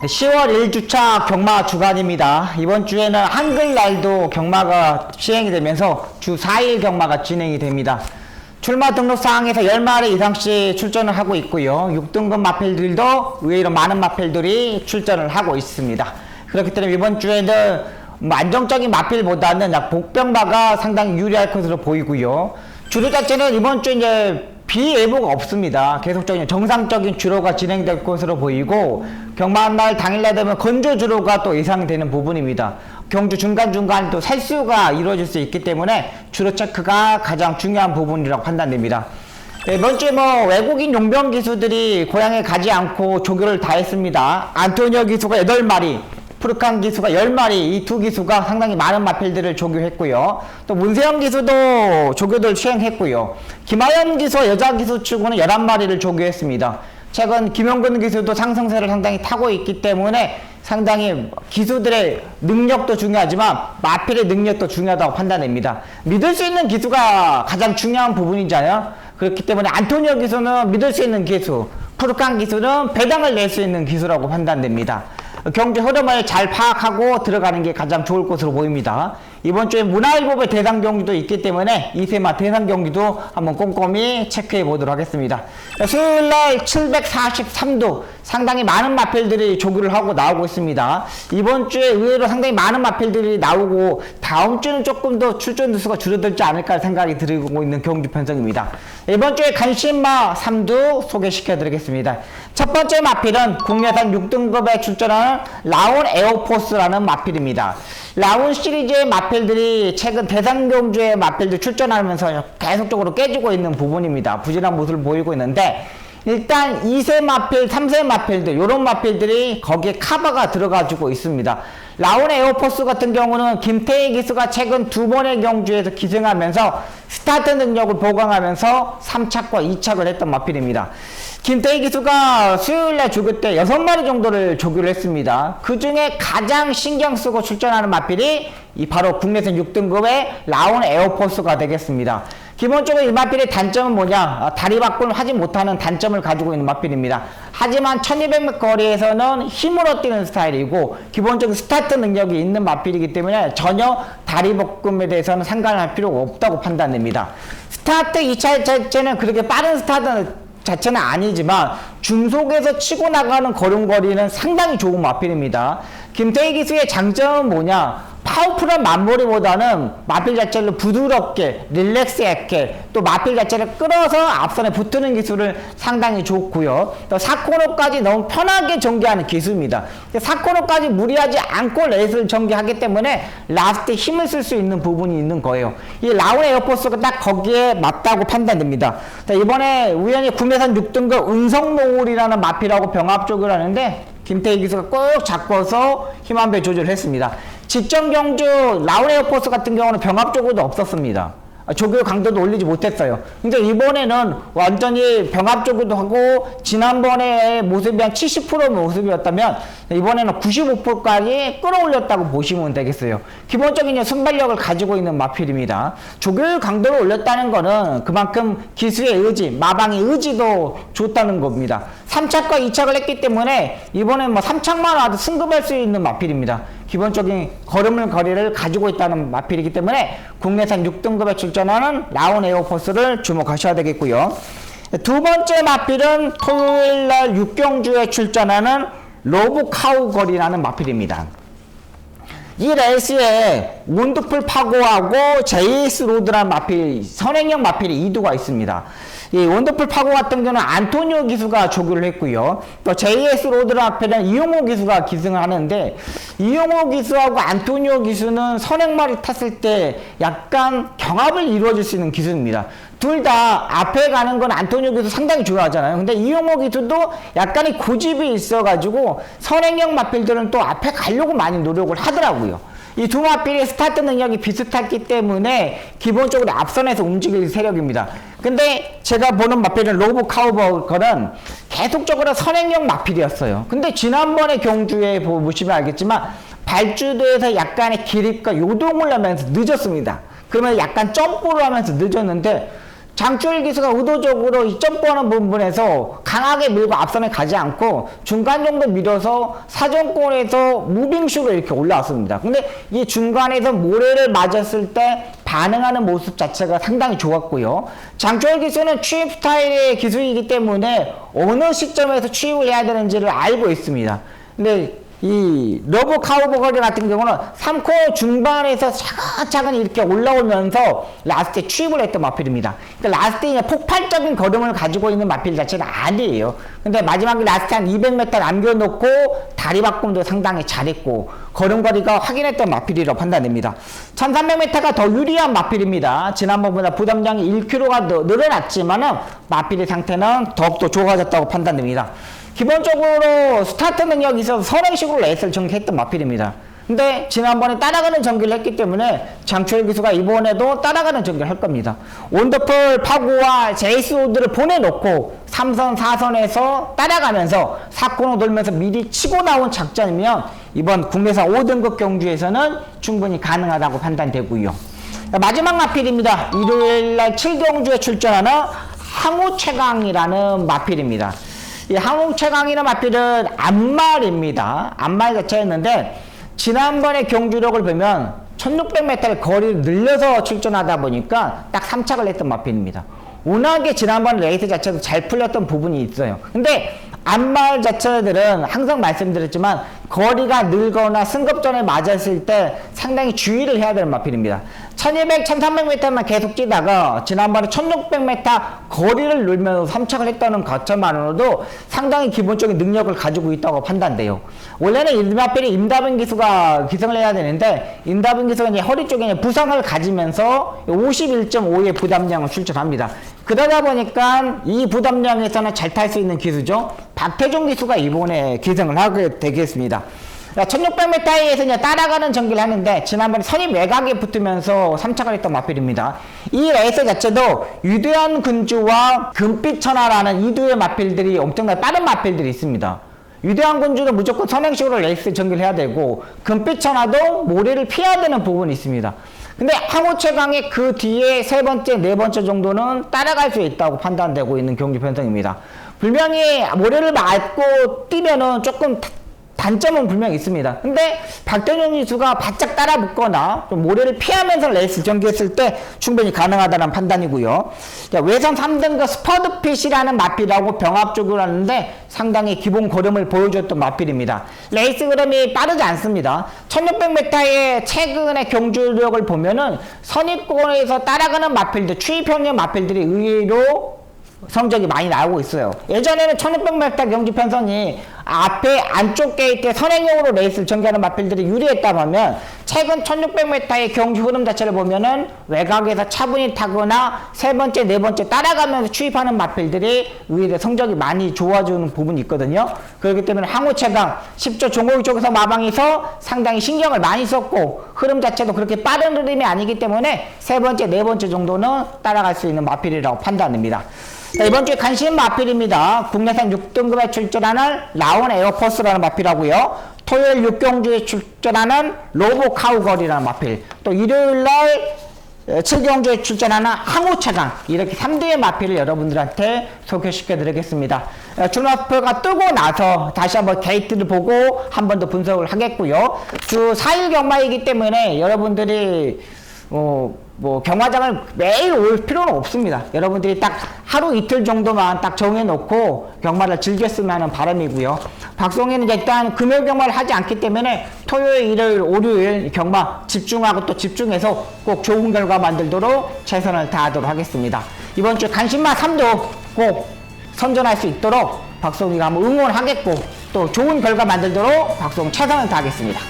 10월 1주차 경마 주간입니다. 이번 주에는 한글날도 경마가 시행이 되면서 주 4일 경마가 진행이 됩니다. 출마 등록사항에서 10마리 이상씩 출전을 하고 있고요. 6등급 마필들도 의외로 많은 마필들이 출전을 하고 있습니다. 그렇기 때문에 이번 주에는 안정적인 마필보다는 복병마가 상당히 유리할 것으로 보이고요. 주로 자체는 이번 주 이제 비예보가 없습니다. 계속적인 정상적인 주로가 진행될 것으로 보이고, 경마날 당일날 되면 건조 주로가 또 예상되는 부분입니다. 경주 중간중간 또 살수가 이루어질 수 있기 때문에 주로 체크가 가장 중요한 부분이라고 판단됩니다. 이번 주에 외국인 용병 기수들이 고향에 가지 않고 조교를 다 했습니다. 안토니오 기수가 8마리, 푸르칸 기수가 10마리, 이 두 기수가 상당히 많은 마필들을 조교했고요. 또 문세영 기수도 조교들 수행했고요. 김하연 기수 여자 기수 치고는 11마리를 조교했습니다. 최근 김용근 기수도 상승세를 상당히 타고 있기 때문에 상당히 기수들의 능력도 중요하지만 마필의 능력도 중요하다고 판단됩니다. 믿을 수 있는 기수가 가장 중요한 부분이잖아요. 그렇기 때문에 안토니오 기수는 믿을 수 있는 기수, 푸르칸 기수는 배당을 낼 수 있는 기수라고 판단됩니다. 경주 흐름을 잘 파악하고 들어가는 게 가장 좋을 것으로 보입니다. 이번 주에 문화일보의 대상 경기도 있기 때문에 이세마 대상 경기도 한번 꼼꼼히 체크해 보도록 하겠습니다. 수요일날 743도 상당히 많은 마필들이 조교를 하고 나오고 있습니다. 이번 주에 의외로 상당히 많은 마필들이 나오고 다음 주는 조금 더 출전 수가 줄어들지 않을까 생각이 들고 있는 경주 편성입니다. 이번 주에 간신마 3두 소개시켜 드리겠습니다. 첫 번째 마필은 국내산 6등급에 출전하는 라운 에어포스라는 마필입니다. 라운 시리즈의 마필들이 최근 대상 경주의 마필들 출전하면서 계속적으로 깨지고 있는 부분입니다. 부진한 모습을 보이고 있는데, 일단 2세 마필, 3세 마필들, 요런 마필들이 거기에 카바가 들어가지고 있습니다. 라운 에어포스 같은 경우는 김태희 기수가 최근 2번의 경주에서 기승하면서 스타트 능력을 보강하면서 3착과 2착을 했던 마필입니다. 김태희 기수가 수요일날 조교 때 6마리 정도를 조교를 했습니다. 그 중에 가장 신경 쓰고 출전하는 마필이 바로 국내선 6등급의 라운 에어포스가 되겠습니다. 기본적으로 이 마필의 단점은 뭐냐? 다리 밖을 하지 못하는 단점을 가지고 있는 마필입니다. 하지만 1200m 거리에서는 힘으로 뛰는 스타일이고 기본적인 스타트 능력이 있는 마필이기 때문에 전혀 다리 볶음에 대해서는 상관할 필요가 없다고 판단됩니다. 스타트 2차 자체는 그렇게 빠른 스타트 자체는 아니지만 중속에서 치고 나가는 걸음걸이는 상당히 좋은 마필입니다. 김태희 기수의 장점은 뭐냐? 파워풀한 맞머리보다는 마필 자체를 부드럽게 릴렉스하게 또 마필 자체를 끌어서 앞선에 붙는 기술을 상당히 좋고요. 또 4코너까지 너무 편하게 전개하는 기술입니다. 4코너까지 무리하지 않고 레이스를 전개하기 때문에 라스트에 힘을 쓸 수 있는 부분이 있는 거예요. 이 라운 에어포스가 딱 거기에 맞다고 판단됩니다. 자, 이번에 우연히 국내산 6등급 은성노을이라는 마필하고 병합 조교를 하는데 김태희 기수가 꼭 잡고서 힘 한 배 조절을 했습니다. 직전 경주 라운 에어포스 같은 경우는 병합 조교도 없었습니다. 조교 강도도 올리지 못했어요. 근데 이번에는 완전히 병합 조교도 하고 지난번에 모습이 한 70% 모습이었다면 이번에는 95%까지 끌어올렸다고 보시면 되겠어요. 기본적인 순발력을 가지고 있는 마필입니다. 조교 강도를 올렸다는 거는 그만큼 기수의 의지, 마방의 의지도 좋다는 겁니다. 3착과 2착을 했기 때문에 이번에 3착만 와도 승급할 수 있는 마필입니다. 기본적인 거리를 가지고 있다는 마필이기 때문에 국내산 6등급에 출전하는 라운 에어포스를 주목하셔야 되겠고요. 두 번째 마필은 토요일날 6경주에 출전하는 로브카우걸이라는 마필입니다. 이 레이스에 원더풀 파고하고 JS 로드라는 마필, 선행형 마필이 2두가 있습니다. 이 원더풀 파고 같은 경우는 안토니오 기수가 조교를 했고요. 또 JS 로드라 앞에는 이용호 기수가 기승을 하는데, 이용호 기수하고 안토니오 기수는 선행마리 탔을 때 약간 경합을 이루어질 수 있는 기수입니다. 둘 다 앞에 가는 건 안토니오 기수 상당히 좋아하잖아요. 근데 이용호 기수도 약간의 고집이 있어가지고 선행형 마필들은 또 앞에 가려고 많이 노력을 하더라고요. 이 두 마필의 스타트 능력이 비슷했기 때문에 기본적으로 앞선에서 움직일 세력입니다. 근데 제가 보는 마필은 로브 카우버거는 계속적으로 선행형 마필이었어요. 근데 지난번에 경주에 보시면 알겠지만 발주도에서 약간의 기립과 요동을 하면서 늦었습니다. 그러면 약간 점프를 하면서 늦었는데 장추일 기수가 의도적으로 이 점프하는 부분에서 강하게 밀고 앞선에 가지 않고 중간 정도 밀어서 사정권에서 무빙슈로 이렇게 올라왔습니다. 근데 이 중간에서 모래를 맞았을 때 반응하는 모습 자체가 상당히 좋았고요. 장추일 기수는 추입 스타일의 기수이기 때문에 어느 시점에서 추입을 해야 되는지를 알고 있습니다. 근데 이 러브 카우보거리 같은 경우는 3코어 중반에서 차근차근 이렇게 올라오면서 라스트에 추입을 했던 마필입니다. 그러니까 라스트에 그냥 폭발적인 걸음을 가지고 있는 마필 자체는 아니에요. 근데 마지막에 라스트 한 200m 남겨놓고 다리 바꿈도 상당히 잘했고 걸음거리가 확인했던 마필이라고 판단됩니다. 1300m가 더 유리한 마필입니다. 지난번보다 부담량이 1kg가 더 늘어났지만은 마필의 상태는 더욱더 좋아졌다고 판단됩니다. 기본적으로 스타트 능력이 있어서 선행식으로 레이스를 전개했던 마필입니다. 근데 지난번에 따라가는 전기를 했기 때문에 장추일 기수가 이번에도 따라가는 전기를 할 겁니다. 원더풀 파고와 제이스 우드를 보내놓고 3선, 4선에서 따라가면서 4코너 돌면서 미리 치고 나온 작전이면 이번 국내산 5등급 경주에서는 충분히 가능하다고 판단되고요. 마지막 마필입니다. 일요일날 7경주에 출전하는 항우최강이라는 마필입니다. 이 항우최강이라는 마필은 암말입니다. 암말 자체였는데 지난번에 경주력을 보면 1600m를 거리를 늘려서 출전하다 보니까 딱 3착을 했던 마필입니다. 워낙에 지난번 레이스 자체도 잘 풀렸던 부분이 있어요. 근데 암말 자체들은 항상 말씀드렸지만 거리가 늘거나 승급전에 맞았을 때 상당히 주의를 해야 되는 마필입니다. 1200, 1300m만 계속 뛰다가 지난번에 1600m 거리를 늘면서 3착을 했다는 것만으로도 상당히 기본적인 능력을 가지고 있다고 판단돼요. 원래는 이 마필이 임다빈 기수가 기승을 해야 되는데 임다빈 기수가 이제 허리 쪽에 부상을 가지면서 51.5의 부담량을 출전합니다. 그러다 보니까 이 부담량에서는 잘 탈 수 있는 기수죠. 박태종 기수가 이번에 기승을 하게 되겠습니다. 1600m에서 이제 따라가는 전기를 하는데 지난번에 선입 외곽에 붙으면서 3착을 했던 마필입니다. 이 레이스 자체도 유대한 군주와 금빛천하라는 이 두의 마필들이 엄청나게 빠른 마필들이 있습니다. 유대한 군주는 무조건 선행식으로 레이스 전기를 해야 되고 금빛천하도 모래를 피해야 되는 부분이 있습니다. 근데 항우최강의 그 뒤에 세 번째, 네 번째 정도는 따라갈 수 있다고 판단되고 있는 경주 편성입니다. 분명히 모래를 맞고 뛰면은 조금 단점은 분명히 있습니다. 근데 박태종 기수가 바짝 따라 붙거나 좀 모래를 피하면서 레이스 전개했을 때 충분히 가능하다는 판단이고요. 외선 3등급 스퍼드핏이라는 마필하고 병합 쪽으로 하는데 상당히 기본 걸음을 보여줬던 마필입니다. 레이스 그램이 빠르지 않습니다. 1600m의 최근의 경주력을 보면은 선입권에서 따라가는 마필들, 추입형의 마필들이 의외로 성적이 많이 나오고 있어요. 예전에는 1600m 경주 편성이 앞에 안쪽 게이트에 선행형으로 레이스를 전개하는 마필들이 유리했다면 최근 1600m의 경주 흐름 자체를 보면은 외곽에서 차분히 타거나 세 번째, 네 번째 따라가면서 추입하는 마필들이 의외로 성적이 많이 좋아지는 부분이 있거든요. 그렇기 때문에 항우최강 10조 종호이 쪽에서 마방에서 상당히 신경을 많이 썼고 흐름 자체도 그렇게 빠른 흐름이 아니기 때문에 세 번째, 네 번째 정도는 따라갈 수 있는 마필이라고 판단됩니다. 자, 이번 주에 관심 마필입니다. 국내산 6등급에 출전하는 라온 에어포스라는 마필하고요. 토요일 6경주에 출전하는 로보 카우걸이라는 마필. 또 일요일날 7경주에 출전하는 항우최강. 이렇게 3대의 마필을 여러분들한테 소개시켜 드리겠습니다. 출마표가 뜨고 나서 다시 한번 게이트를 보고 한 번 더 분석을 하겠고요. 주 4일 경마이기 때문에 여러분들이 경마장을 매일 올 필요는 없습니다. 여러분들이 딱 하루 이틀 정도만 딱 정해놓고 경마를 즐겼으면 하는 바람이고요. 박송이는 일단 금요일 경마를 하지 않기 때문에 토요일, 일요일, 월요일 경마 집중하고 또 집중해서 꼭 좋은 결과 만들도록 최선을 다하도록 하겠습니다. 이번 주 간신마 3도 꼭 선전할 수 있도록 박송이가 한번 응원하겠고 또 좋은 결과 만들도록 박송 최선을 다하겠습니다.